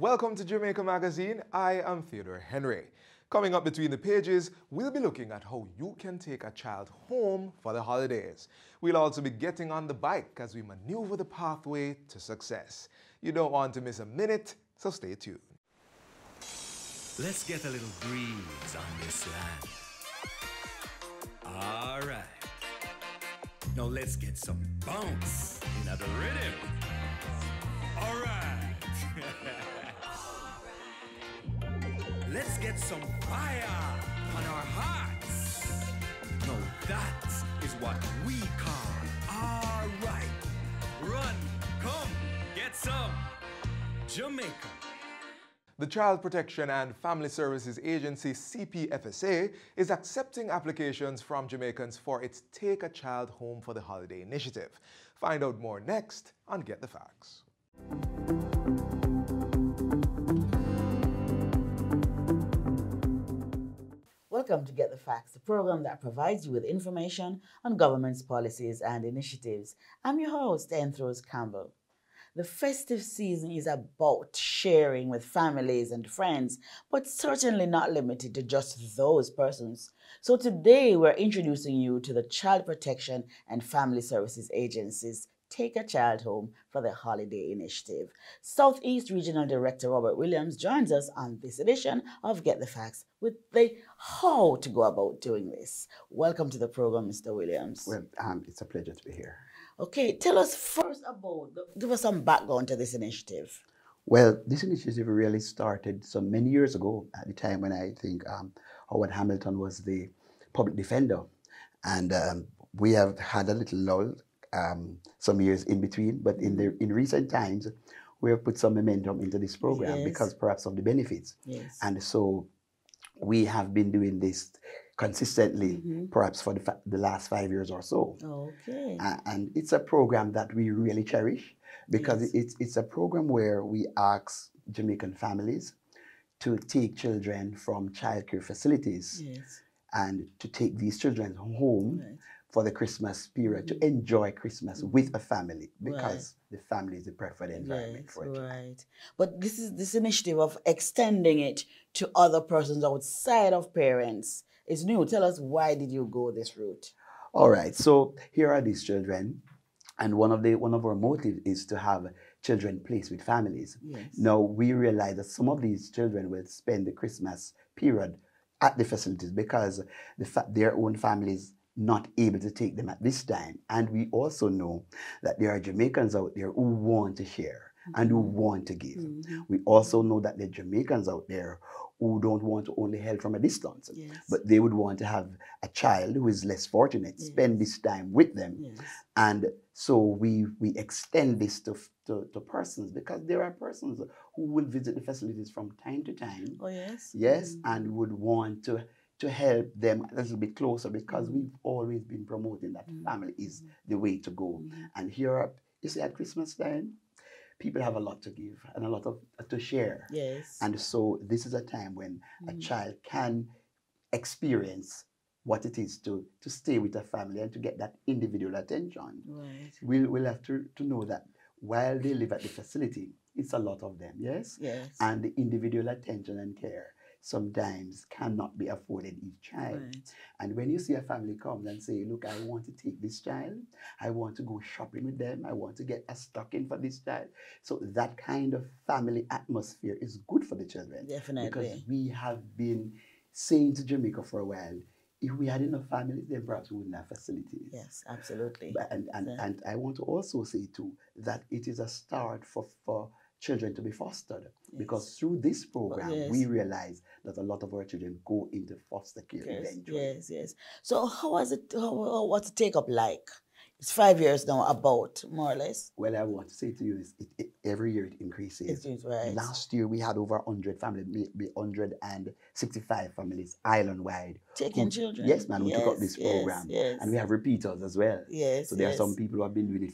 Welcome to Jamaica Magazine. I am Theodore Henry. Coming up between the pages, we'll be looking at how you can take a child home for the holidays. We'll also be getting on the bike as we maneuver the pathway to success. You don't want to miss a minute, so stay tuned. Let's get a little breeze on this land. All right. Now let's get some bounce in the rhythm. All right. Let's get some fire on our hearts. Now that is what we call all right. Run, come, get some Jamaica. The Child Protection and Family Services Agency, CPFSA, is accepting applications from Jamaicans for its Take a Child Home for the Holiday initiative. Find out more next on Get the Facts. Welcome to Get the Facts, the program that provides you with information on government's policies and initiatives. I'm your host, Enthros Campbell. The festive season is about sharing with families and friends, but certainly not limited to just those persons. So today we're introducing you to the Child Protection and Family Services Agency's Take a Child Home for the Holiday initiative. Southeast Regional Director Robert Williams joins us on this edition of Get the Facts with the how to go about doing this. Welcome to the program, Mr. Williams. Well, it's a pleasure to be here. Okay, tell us first give us some background to this initiative. Well, this initiative really started so many years ago at the time when I think Howard Hamilton was the public defender. And we have had a little lull some years in between, but in recent times, we have put some momentum into this program because perhaps of the benefits. Yes. And so we have been doing this consistently, perhaps for the last 5 years or so. Okay. And it's a program that we really cherish because it's a program where we ask Jamaican families to take children from childcare facilities and to take these children home for the Christmas period, to enjoy Christmas with a family, because the family is the preferred environment for a child. Right. But this initiative of extending it to other persons outside of parents is new. Tell us, why did you go this route? All right. So here are these children, and one of our motives is to have children placed with families. Yes. Now we realize that some of these children will spend the Christmas period at the facilities because their own families not able to take them at this time. And we also know that there are Jamaicans out there who want to share and who want to give. We also know that there are Jamaicans out there who don't want to only help from a distance, but they would want to have a child who is less fortunate, spend this time with them. And so we extend this to persons, because there are persons who will visit the facilities from time to time. Oh, yes? Yes, and would want to help them a little bit closer, because we've always been promoting that family is the way to go. And here, you see, at Christmas time, people have a lot to give and a lot to share. Yes. And so this is a time when a child can experience what it is to stay with a family and to get that individual attention. Right. We'll have to know that while they live at the facility, it's a lot of them, yes? Yes. And the individual attention and care sometimes cannot be afforded each child. Right. And when you see a family come and say, look, I want to take this child, I want to go shopping with them, I want to get a stocking for this child. So that kind of family atmosphere is good for the children. Definitely. Because we have been saying to Jamaica for a while, if we had enough families, then perhaps we wouldn't have facilities. Yes, absolutely. And I want to also say too that it is a start for children to be fostered, because through this program we realize that a lot of our children go into foster care eventually. Yes, yes. So what's the take up like? It's 5 years now, about, more or less. Well, I want to say to you is every year it increases. It is, right. Last year we had over 100 families, maybe 165 families island-wide. Taking children. Yes, man, we took up this program. And we have repeaters as well. Yes, so there are some people who have been doing it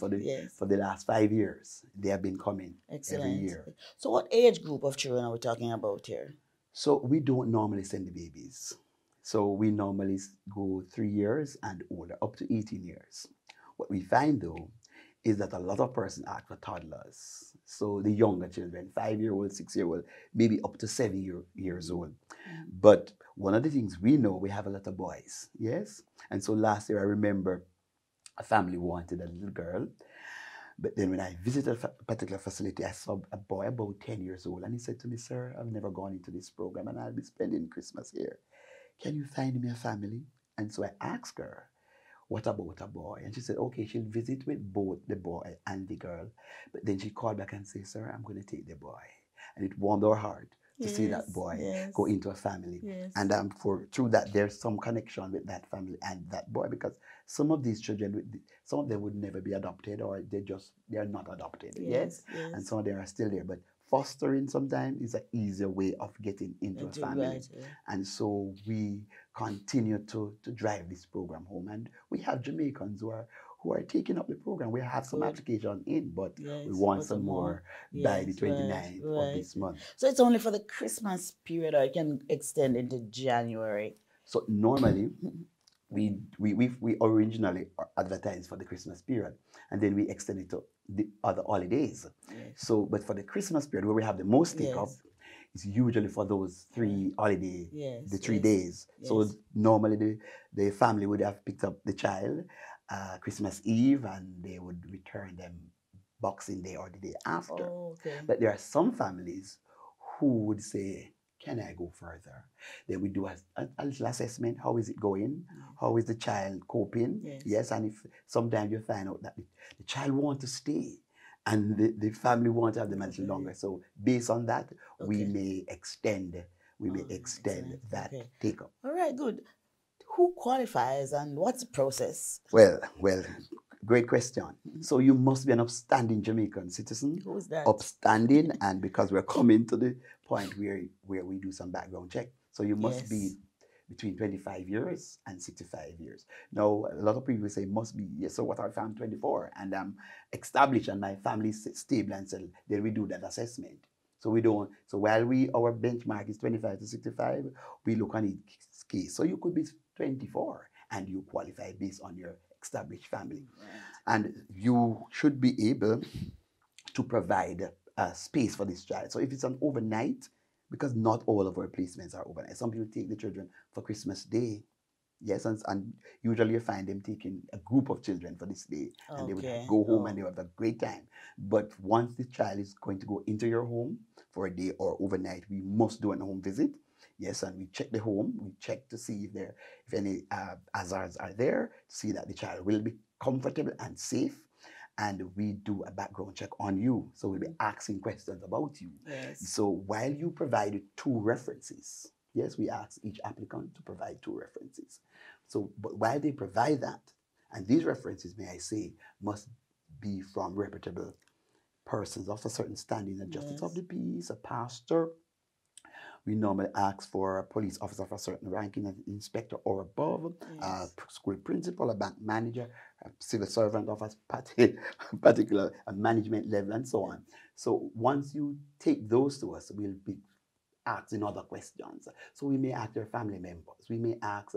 for the last 5 years. They have been coming every year. So what age group of children are we talking about here? So we don't normally send the babies. So we normally go 3 years and older, up to 18 years. What we find though is that a lot of persons ask for toddlers. So the younger children, 5-year-old, 6-year-old, maybe up to 7 years old. But one of the things we know, we have a lot of boys, yes? And so last year I remember a family wanted a little girl. But then when I visited a particular facility, I saw a boy about 10 years old. And he said to me, sir, I've never gone into this program and I'll be spending Christmas here. Can you find me a family? And so I asked her, what about a boy? And she said, okay, she'll visit with both the boy and the girl. But then she called back and said, sir, I'm going to take the boy. And it warmed our heart to see that boy go into a family. And through that, there's some connection with that family and that boy, because some of these children, some of them would never be adopted, or they're not adopted, yes? And some of them are still there. But fostering sometimes is an easier way of getting into a family. And so we continue to drive this program home. And we have Jamaicans who are taking up the program. We have some application in, but we want some more by the 29th of this month. So it's only for the Christmas period, or it can extend into January? So normally, we originally advertised for the Christmas period, and then we extend it to the other holidays. So, but for the Christmas period, where we have the most take-up, it's usually for those 3 holidays, the 3 days. So normally the family would have picked up the child Christmas Eve, and they would return them Boxing Day or the day after. But there are some families who would say, can I go further? Then we do a little assessment. How is it going? How is the child coping? Yes, and if sometimes you find out that the child wants to stay and the family wants to have them a little longer. So based on that, we may extend that take-up. All right, good. Who qualifies and what's the process? Well, great question. So you must be an upstanding Jamaican citizen. Who is that? Upstanding, and because we're coming to the point where we do some background check. So you must be between 25 years and 65 years. Now, a lot of people say must be, yes, so what if I'm 24 and I'm established and my family is stable and settled, then we do that assessment. So we don't, so while our benchmark is 25 to 65, we look on each case. So you could be 24 and you qualify based on your established family. And you should be able to provide a space for this child. So if it's an overnight, because not all of our placements are overnight. Some people take the children for Christmas Day. Yes, and usually you find them taking a group of children for this day, and they would go home and they would have a great time. But once the child is going to go into your home for a day or overnight, we must do a home visit. Yes, and we check the home. We check to see if any hazards are there, see that the child will be comfortable and safe. And we do a background check on you. So we'll be asking questions about you. So while you provided 2 references, yes, we ask each applicant to provide 2 references. So, but while they provide that, and these references, may I say, must be from reputable persons of a certain standing, a justice of the peace, a pastor. We normally ask for a police officer of a certain ranking, an inspector or above, a school principal, a bank manager, a civil servant of a particular management level, and so on. So once you take those to us, we'll be asking other questions. So we may ask your family members, we may ask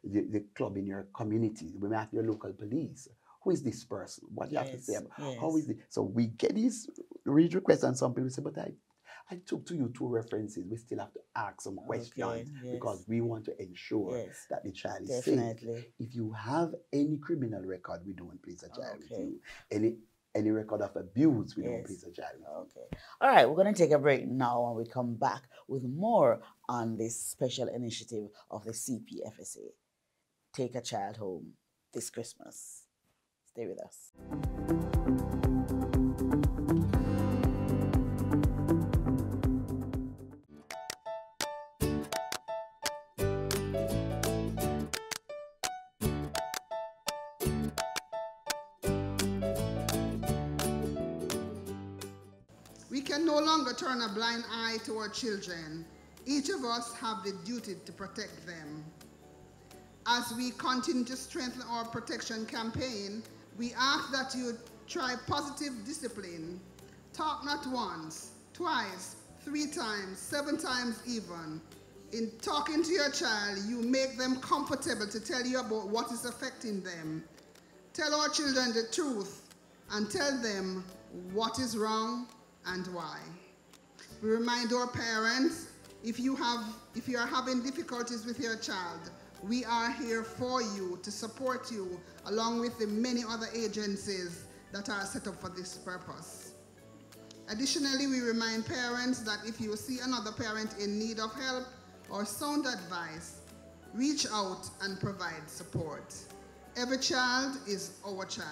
the club in your community, we may ask your local police. Who is this person? What do you have to say about how is it? So we get these requests, and some people say, but I took to you 2 references. We still have to ask some questions because we want to ensure that the child is safe. If you have any criminal record, we don't place a child with you. Any record of abuse, we don't place a child with you. All right, we're going to take a break now, and we come back with more on this special initiative of the CPFSA. Take a child home this Christmas. Stay with us. We can no longer turn a blind eye to our children. Each of us have the duty to protect them. As we continue to strengthen our protection campaign, we ask that you try positive discipline. Talk not once, twice, 3 times, 7 times even. In talking to your child, you make them comfortable to tell you about what is affecting them. Tell our children the truth. and tell them what is wrong and why. We remind our parents, if you are having difficulties with your child, we are here for you, to support you, along with the many other agencies that are set up for this purpose. Additionally, we remind parents that if you see another parent in need of help or sound advice, reach out and provide support. Every child is our child.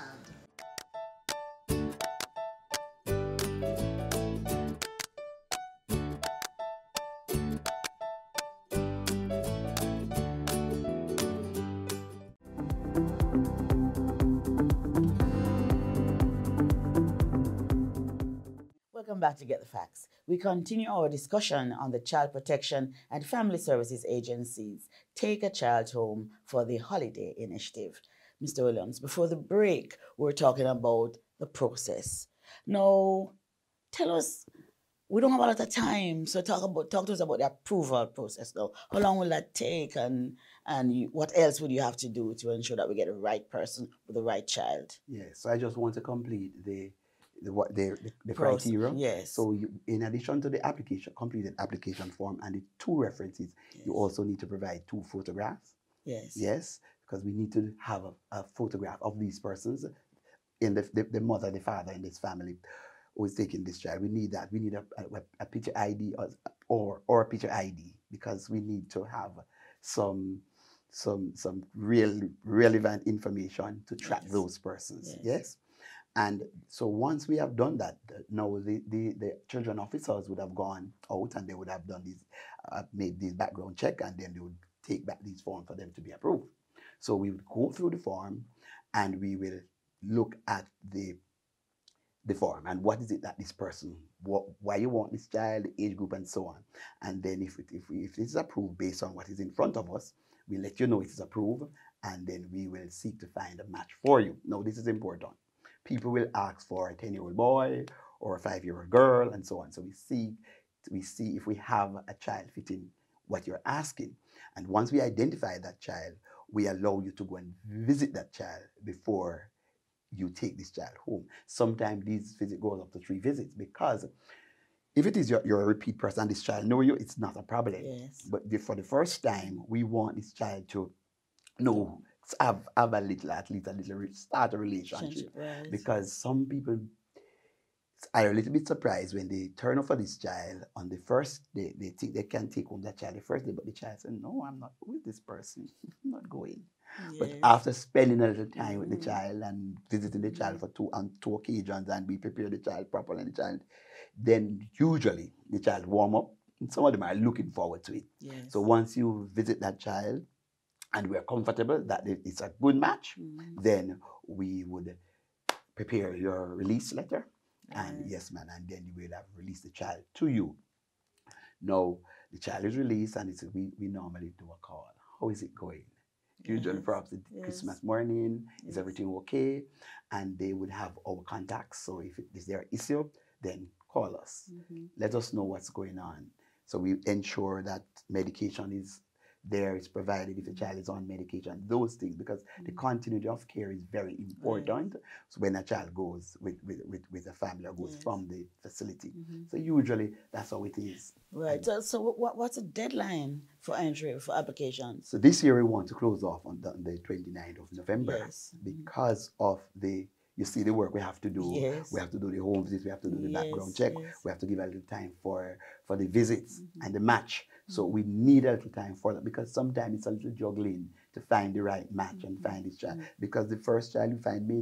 Welcome back to Get the Facts. We continue our discussion on the Child Protection and Family Services Agency's Take a Child Home for the Holiday initiative. Mr. Williams, before the break, we were talking about the process. Now, tell us, we don't have a lot of time, so talk to us about the approval process now. How long will that take, and what else would you have to do to ensure that we get the right person with the right child? Yes, so I just want to complete the criteria. Yes. So you, in addition to the completed application form and the 2 references, yes, you also need to provide 2 photographs. Yes. Yes, because we need to have a photograph of these persons, in the mother, the father in this family who is taking this child. We need that. We need a picture ID or a picture ID, because we need to have some real relevant information to track yes, those persons. Yes. Yes. And so once we have done that, now the children officers would have gone out and they would have done these, made this background check, and then they would take back these forms for them to be approved. So we would go through the form and we will look at the form and what is it that this person, why you want this child, the age group, and so on. And then if it is approved based on what is in front of us, we let you know it is approved, and then we will seek to find a match for you. Now, this is important. People will ask for a 10-year-old boy or a 5-year-old girl, and so on. So we see if we have a child fitting what you're asking. And once we identify that child, we allow you to go and visit that child before you take this child home. Sometimes these visits goes up to 3 visits, because if it is you're a repeat person and this child know you, it's not a problem. Yes. But for the first time, we want this child to know, have at least a little start a relationship. Right. Because some people are a little bit surprised when they turn up for this child on the first day. They think they can take home that child the first day, but the child says, no, I'm not with this person. I'm not going. Yes. But after spending a little time with the child and visiting the child for on two occasions, and we prepare the child properly, and the child, then usually the child warm up. And some of them are looking forward to it. Yes. So once you visit that child and we're comfortable that it's a good match, then we would prepare your release letter. And yes, man, and then we will have released the child to you. Now, the child is released, and we normally do a call. How is it going? Usually, perhaps Christmas morning, is everything okay? And they would have our contacts. So if is there an issue, then call us. Let us know what's going on. So we ensure that medication is there, is provided if the child is on medication, those things, because the continuity of care is very important. So when a child goes with a family or goes from the facility. So usually that's how it is. Right. So what's the deadline for entry for applications? So this year we want to close off on the 29th of November. Yes. Because of you see the work we have to do. Yes. We have to do the home visits, we have to do the background check, Yes. we have to give a little time for the visits and the match. So we need a little time for that, because sometimes it's a little juggling to find the right match and find this child. Because the first child you find may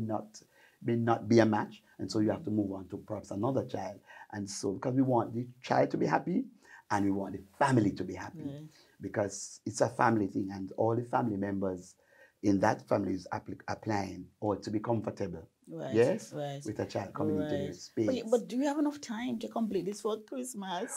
not be a match, and so you have to move on to perhaps another child. And so because we want the child to be happy and we want the family to be happy, because it's a family thing, and all the family members in that family is applying or to be comfortable. Right. Yes, Right. with a child coming into their space. But do you have enough time to complete this for Christmas?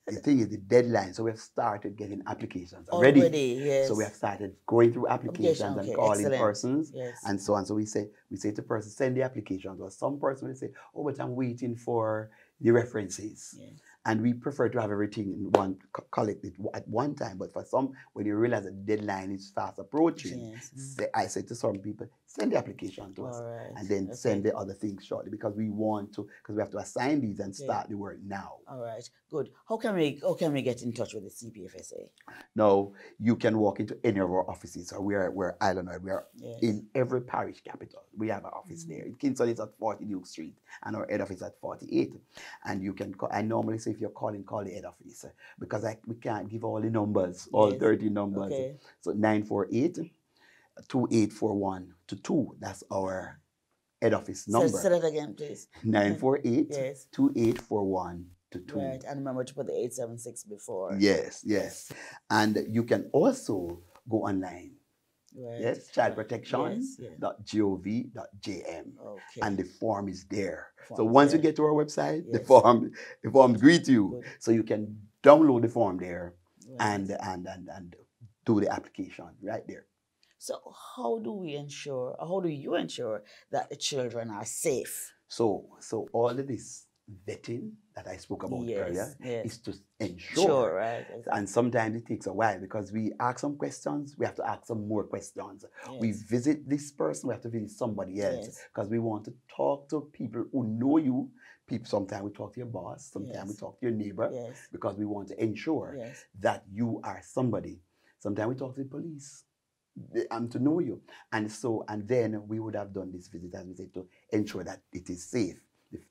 The thing is the deadline, so we have started getting applications already. Yes. So we have started going through applications and calling persons and so on. So we say to persons, send the applications. Or some person will say, oh, but I'm waiting for the references. And we prefer to have everything in one, collect it at one time. But for some, when you realize the deadline is fast approaching, I say to some people, send the application to us. Right. And then send the other things shortly, because we want to, because we have to assign these and start the work now. All right, good. How can we get in touch with the CPFSA? Now, you can walk into any of our offices. So we're Island, we are in every parish capital. We have an office there. In Kingston, it's at 40 Duke Street, and our head office at 48. And you can call, I normally say if you're calling, call the head office, because we can't give all the numbers, all 30 numbers. Okay. So 948-2841-2. That's our head office number. Say that again, please. 948-2841-2. Right, and remember to put the 876 before. Yes, yes. And you can also go online. Right. Yes, childprotection.gov.jm. Okay. And the form is there. So once you get to our website, the forms greet you. Good. So you can download the form there and do the application right there. So how do you ensure that the children are safe? So all of this vetting that I spoke about earlier is to ensure. Right, exactly. And sometimes it takes a while, because we ask some questions, we have to ask some more questions. We visit this person, we have to visit somebody else, because we want to talk to people who know you. Sometimes we talk to your boss, sometimes we talk to your neighbor, because we want to ensure that you are somebody. Sometimes we talk to the police to know you. And then we would have done this visit, as we said, to ensure that it is safe,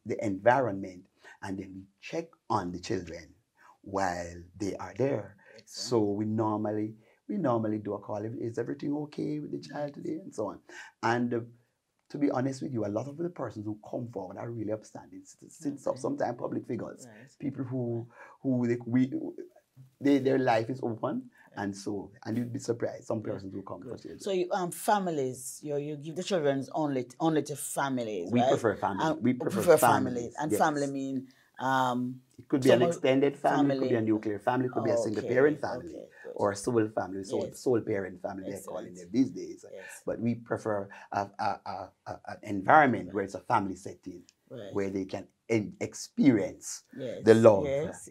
the environment, and then we check on the children while they are there. So we normally do a call. Is everything okay with the child today, and so on. And to be honest with you, a lot of the persons who come forward are really upstanding citizens, sometimes public figures, people who their life is open. And you'd be surprised, some persons will come for children. So families, you give the children only to families, We right? prefer families. We prefer families. And family mean... it could be an extended family, it could be a nuclear family, it could be a single parent family, or a sole family, sole parent family, they're calling it these days. But we prefer an environment where it's a family setting, where they can experience the love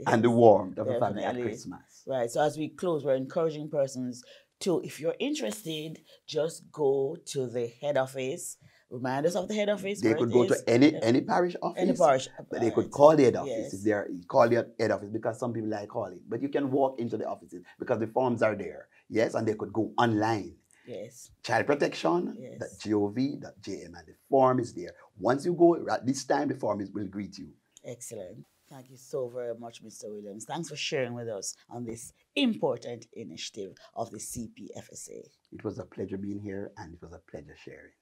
and the warmth of a family at Christmas. Right. So as we close, we're encouraging persons to, if you're interested, just go to the head office. Remind us of the head office. They could go to any parish office. Any parish. But they could call the head office if they're call the head office, because some people like calling. But you can walk into the offices because the forms are there. Yes, and they could go online. Yes. Childprotection.gov.jm, and the form is there. Once you go at this time, the form will greet you. Excellent. Thank you so very much, Mr. Williams. Thanks for sharing with us on this important initiative of the CPFSA. It was a pleasure being here, and it was a pleasure sharing.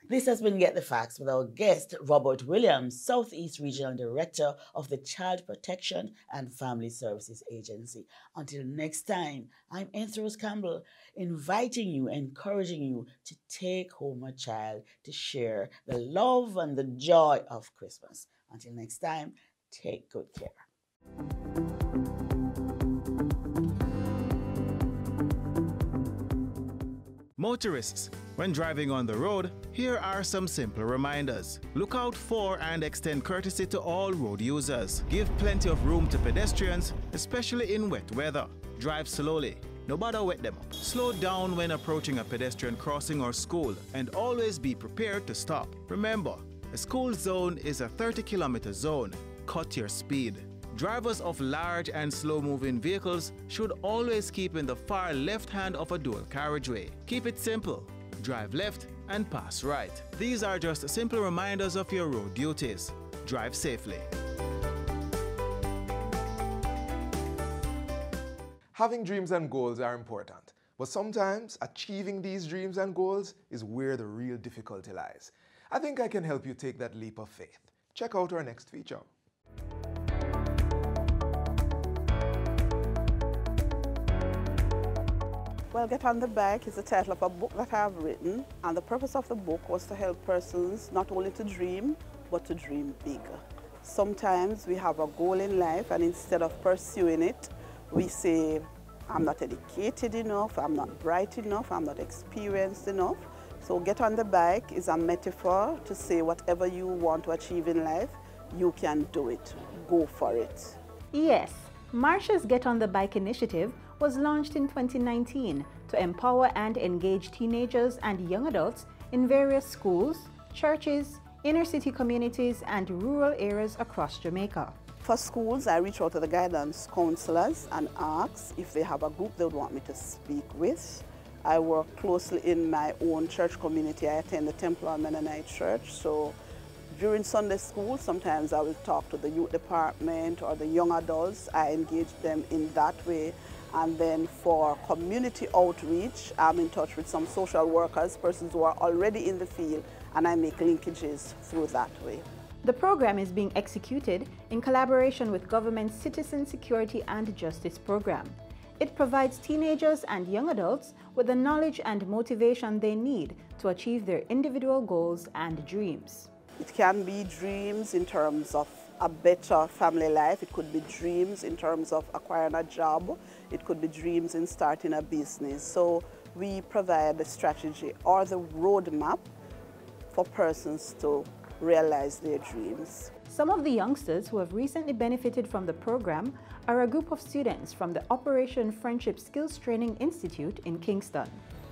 This has been Get the Facts with our guest, Robert Williams, Southeast Regional Director of the Child Protection and Family Services Agency. Until next time, I'm Anthros Campbell, inviting you, encouraging you to take home a child to share the love and the joy of Christmas. Until next time, take good care. Motorists, when driving on the road, here are some simple reminders. Look out for and extend courtesy to all road users. Give plenty of room to pedestrians, especially in wet weather. Drive slowly. No bother wet them up. Slow down when approaching a pedestrian crossing or school, and always be prepared to stop. Remember, a school zone is a 30-kilometer zone. Cut your speed. Drivers of large and slow-moving vehicles should always keep in the far left hand of a dual carriageway. Keep it simple. Drive left and pass right. These are just simple reminders of your road duties. Drive safely. Having dreams and goals are important, but sometimes achieving these dreams and goals is where the real difficulty lies. I think I can help you take that leap of faith. Check out our next feature. Well, Get on the Bike is the title of a book that I have written, and the purpose of the book was to help persons not only to dream, but to dream bigger. Sometimes we have a goal in life, and instead of pursuing it, we say, I'm not educated enough, I'm not bright enough, I'm not experienced enough. So Get on the Bike is a metaphor to say whatever you want to achieve in life, you can do it. go for it. Yes, Marsha's Get on the Bike initiative was launched in 2019 to empower and engage teenagers and young adults in various schools, churches, inner city communities, and rural areas across Jamaica. For schools, I reach out to the guidance counselors and ask if they have a group they would want me to speak with. I work closely in my own church community. I attend the Temple Mennonite Church, so during Sunday school, sometimes I will talk to the youth department or the young adults. I engage them in that way. And then for community outreach, I'm in touch with some social workers, persons who are already in the field, and I make linkages through that way. The program is being executed in collaboration with government's Citizen Security and Justice Program. It provides teenagers and young adults with the knowledge and motivation they need to achieve their individual goals and dreams. It can be dreams in terms of a better family life. It could be dreams in terms of acquiring a job. It could be dreams in starting a business. So we provide the strategy or the roadmap for persons to realize their dreams. Some of the youngsters who have recently benefited from the program are a group of students from the Operation Friendship Skills Training Institute in Kingston.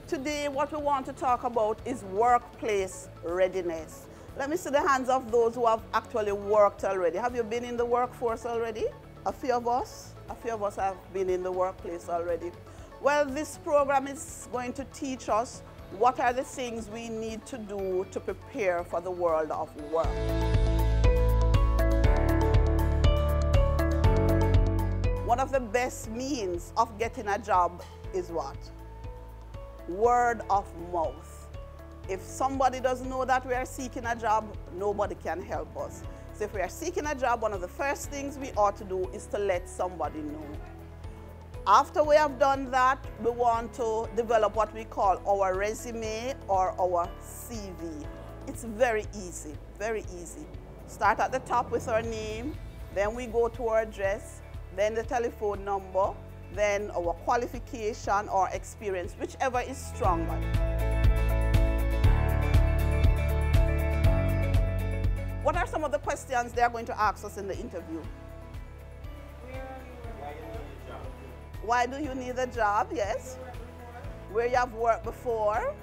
Today, what we want to talk about is workplace readiness. Let me see the hands of those who have actually worked already. Have you been in the workforce already? A few of us have been in the workplace already. Well, this program is going to teach us what are the things we need to do to prepare for the world of work. One of the best means of getting a job is what? Word of mouth. If somebody doesn't know that we are seeking a job, nobody can help us. So if we are seeking a job, one of the first things we ought to do is to let somebody know. After we have done that, we want to develop what we call our resume or our CV. It's very easy, very easy. Start at the top with our name, then we go to our address, then the telephone number, then our qualification or experience, whichever is stronger. What are some of the questions they are going to ask us in the interview? Why do you need a job? Yes. Where you have worked before?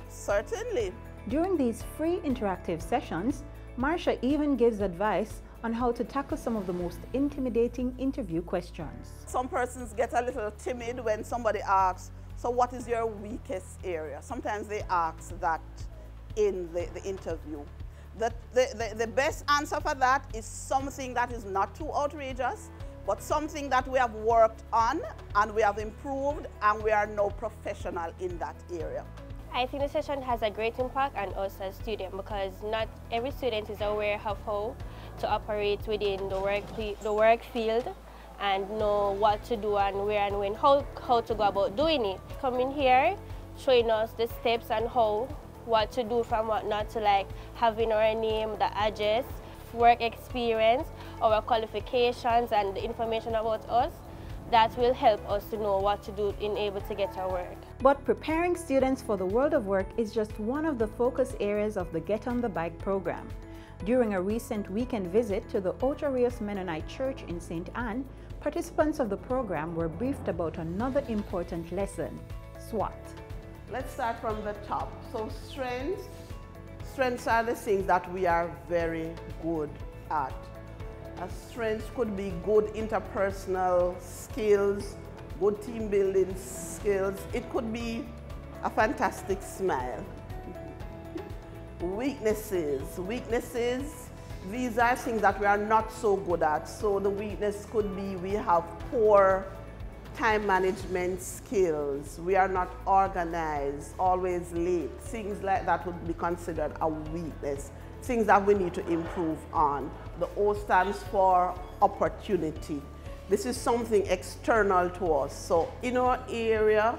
Certainly. During these free interactive sessions, Marsha even gives advice on how to tackle some of the most intimidating interview questions. Some persons get a little timid when somebody asks, so what is your weakest area? Sometimes they ask that in the interview. The best answer for that is something that is not too outrageous, but something that we have worked on and we have improved and we are now professional in that area. I think the session has a great impact on us as students because not every student is aware of how to operate within the work field and know what to do and where and when, how to go about doing it. Coming here, showing us the steps and what to do from what not to, like having our name, the address, work experience, our qualifications and the information about us, that will help us to know what to do in able to get our work. But preparing students for the world of work is just one of the focus areas of the Get on the Bike program. During a recent weekend visit to the OPM Mennonite Church in St. Anne, participants of the program were briefed about another important lesson, SWOT. Let's start from the top. So strengths. Strengths are the things that we are very good at. Strengths could be good interpersonal skills, good team building skills. It could be a fantastic smile. Weaknesses. These are things that we are not so good at. So the weakness could be we have poor time management skills. We are not organized, always late. Things like that would be considered a weakness. Things that we need to improve on. The O stands for opportunity. This is something external to us. So in our area,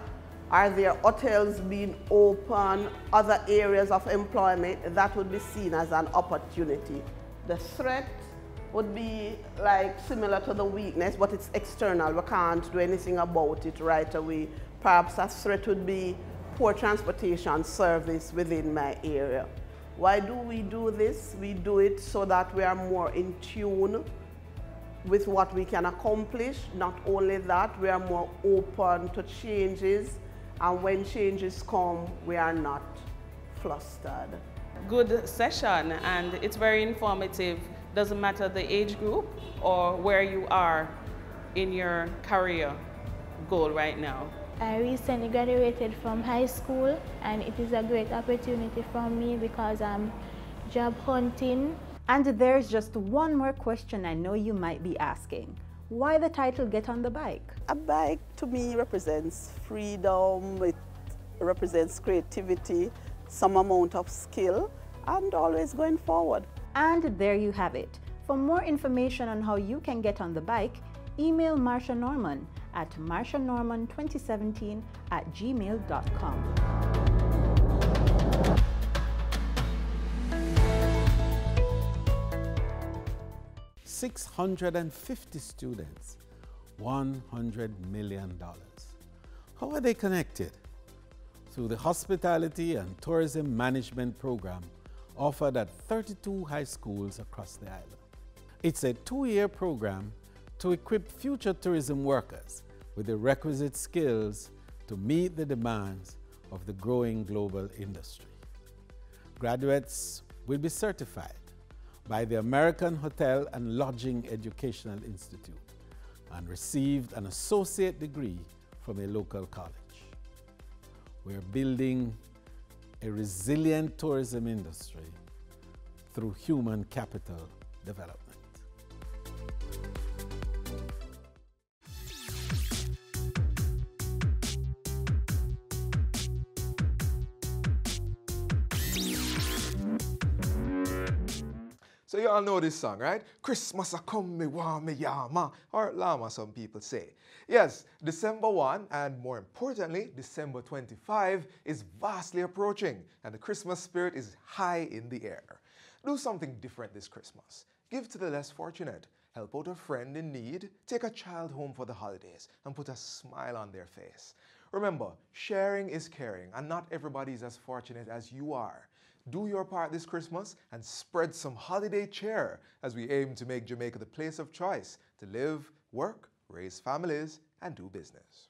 are there hotels being open, other areas of employment? That would be seen as an opportunity. The threat would be like similar to the weakness, but it's external. We can't do anything about it right away. Perhaps a threat would be poor transportation service within my area. Why do we do this? We do it so that we are more in tune with what we can accomplish. Not only that, we are more open to changes, and when changes come, we are not flustered. Good session, and it's very informative. Doesn't matter the age group or where you are in your career goal right now. I recently graduated from high school, and it is a great opportunity for me because I'm job hunting. And there's just one more question I know you might be asking. Why the title Get on the Bike? A bike to me represents freedom, it represents creativity, some amount of skill, and always going forward. And there you have it. For more information on how you can get on the bike, email Marsha Norman at marshanorman2017@gmail.com. 650 students, $100 million. How are they connected? Through the Hospitality and Tourism Management Program offered at 32 high schools across the island. It's a 2-year program to equip future tourism workers with the requisite skills to meet the demands of the growing global industry. Graduates will be certified by the American Hotel and Lodging Educational Institute and received an associate degree from a local college. We're building a resilient tourism industry through human capital development. So you all know this song, right? Christmas a come, me wa me yama, or llama, some people say. Yes, December 1, and more importantly, December 25 is vastly approaching, and the Christmas spirit is high in the air. Do something different this Christmas. Give to the less fortunate. Help out a friend in need. Take a child home for the holidays and put a smile on their face. Remember, sharing is caring, and not everybody is as fortunate as you are. Do your part this Christmas and spread some holiday cheer as we aim to make Jamaica the place of choice to live, work, raise families, and do business.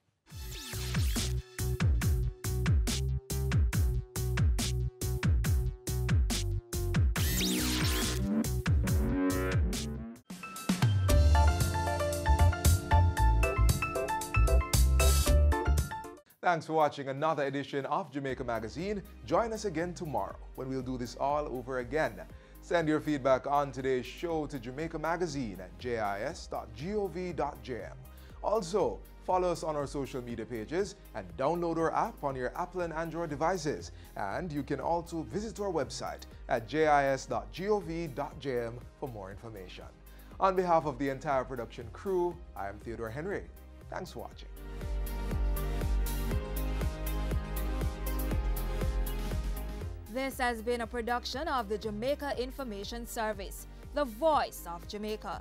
Thanks for watching another edition of Jamaica Magazine. Join us again tomorrow when we'll do this all over again. Send your feedback on today's show to Jamaica Magazine at jis.gov.jm. Also, follow us on our social media pages and download our app on your Apple and Android devices. And you can also visit our website at jis.gov.jm for more information. On behalf of the entire production crew, I am Theodore Henry. Thanks for watching. This has been a production of the Jamaica Information Service, the voice of Jamaica.